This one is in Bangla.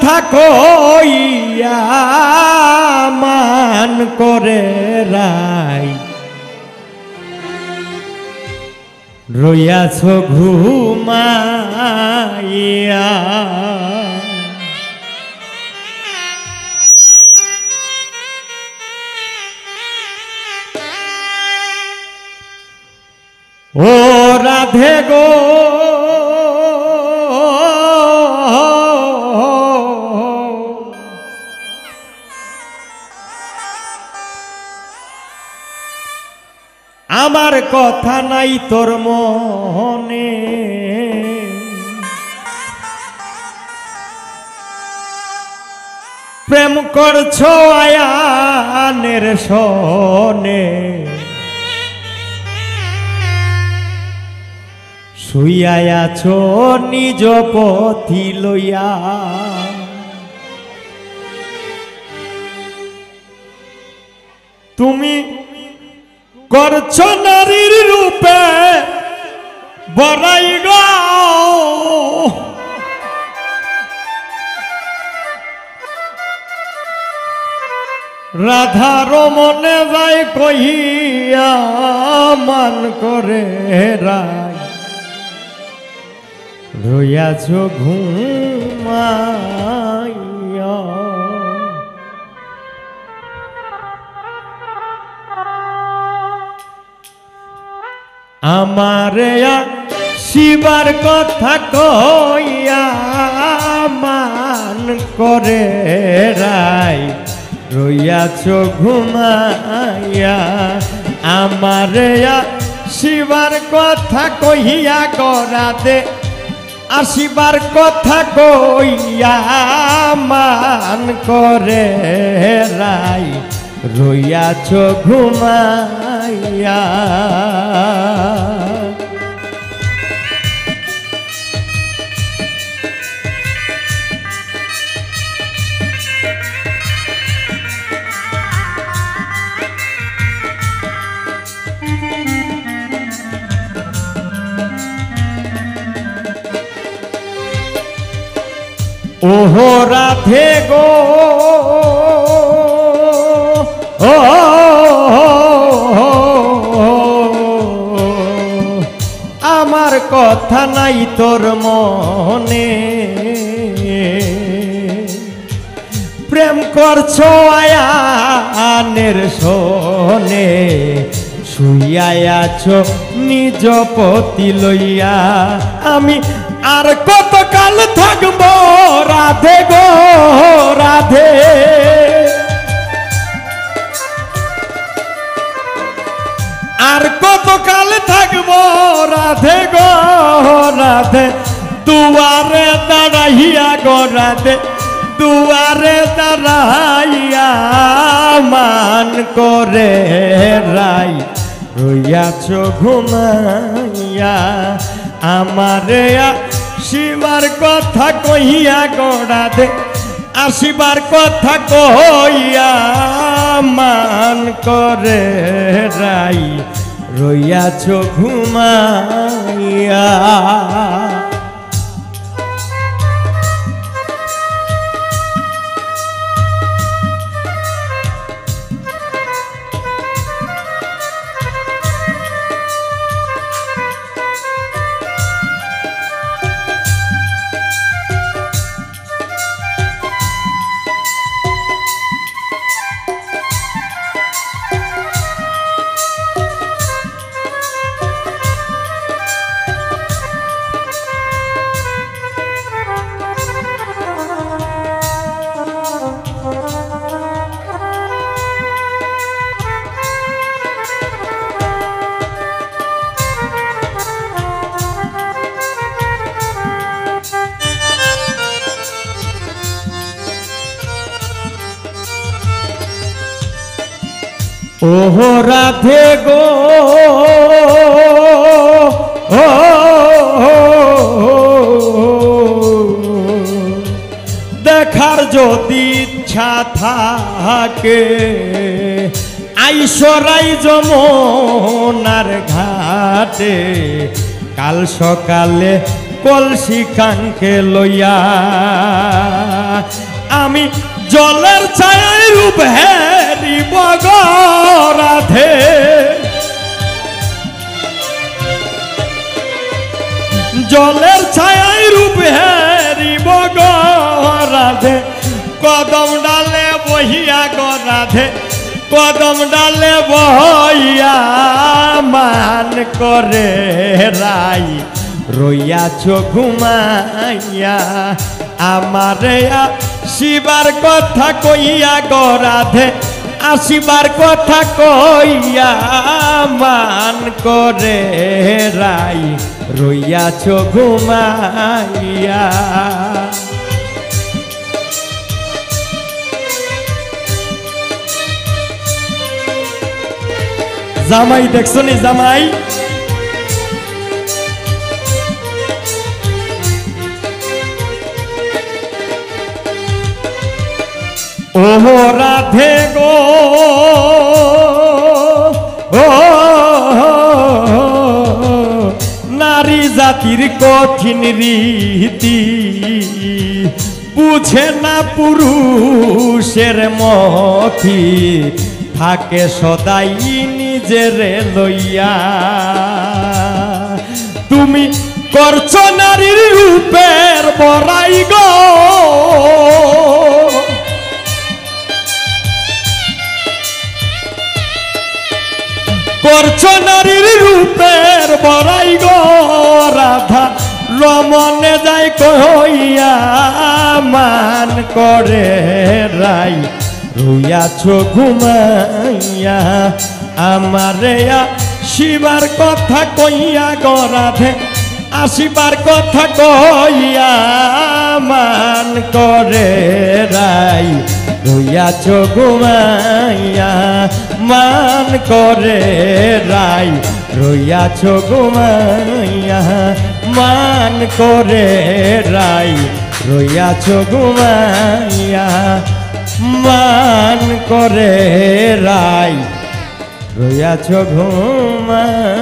কথা কইয়া মান করে রাই রইয়াছ ঘুমাইয়া ও রাধে গো আমার কথা নাই তোর মনে প্রেম করছো আয়ানের সনে শুইয়া আছো নিজ পথি লইয়া তুমি করছো নারীর রূপে বড়াই গো রাধার মনে যায় কহিয়া মান করে রাই রইয়াছ ঘুমাইয়া আমারে শিবার কথা কইয়া মান করে রাই রইয়াছ ঘুমাইয়া আমারে শিবার কথা কইয়া গরাদে আসিবার কথা কইয়া মান করে রাই রইয়াছ ঘুমাইয়া ওহো রাধে গো ও আমার কথা নাই তোর মনে প্রেম করছো আয়ানের সনে শুইয়া আছো নিজ পতি লইয়া আমি আর কতকাল থাকবো রাধে গো রাধে আর কতকাল থাকবো রাধে গো রাধে দুয়ারে দাঁড়াইয়া গো রাধে দুয়ারে দাঁড়াইয়া মান করে রাই রইয়াছ ঘুমাইয়া আমারে শিবার কথা কইয়া গড়াদে আসিবার কথা কইয়া মান করে রাই রইয়াছ ঘুমাইয়া ওহো রাধে গো ও দেখার যদি ইচ্ছা থাকে আইসরাই যমুনার ঘাটে কাল সকালে কলসি কাঙ্কে লইয়া আমি জলের ছায়ায় রূপ হেরিব গো রাধে, জলের ছায়ায় রূপ হেরিব গো রাধে, কদম ডালে বহিয়া গো রাধে, কদম ডালে বহিয়া মান করে রাই রইয়াছ ঘুমাইয়া, আমারে আসিবার কথা কইয়া গো রাধে, আসিবার কথা কইয়া মান করে রাই রইয়াছ ঘুমাইয়া। জামাই দেখছো নি জামাই, ও রাধে গো ও নারী জাতির কঠিন রীতি, বুঝে না পুরুষের মতি, থাকে সদাই নিজের লইয়া। তুমি করছো নারীর রূপের বড়াই গো, করছো নারীর রূপের বড়াই গো রাধা, রমনে যাই কইয়া মান করে রাই রইয়াছ ঘুমাইয়া, আমারে আসিবার কথা কইয়া গো রাধে, আসিবার কথা কইয়া মান করে রাই রইয়াছ ঘুমাইয়া, মান করে রাই রইয়াছ ঘুমাইয়া, মান করে রাই রইয়াছ ঘুমাইয়া, মান করে রাই রইয়াছ ঘুমাইয়া।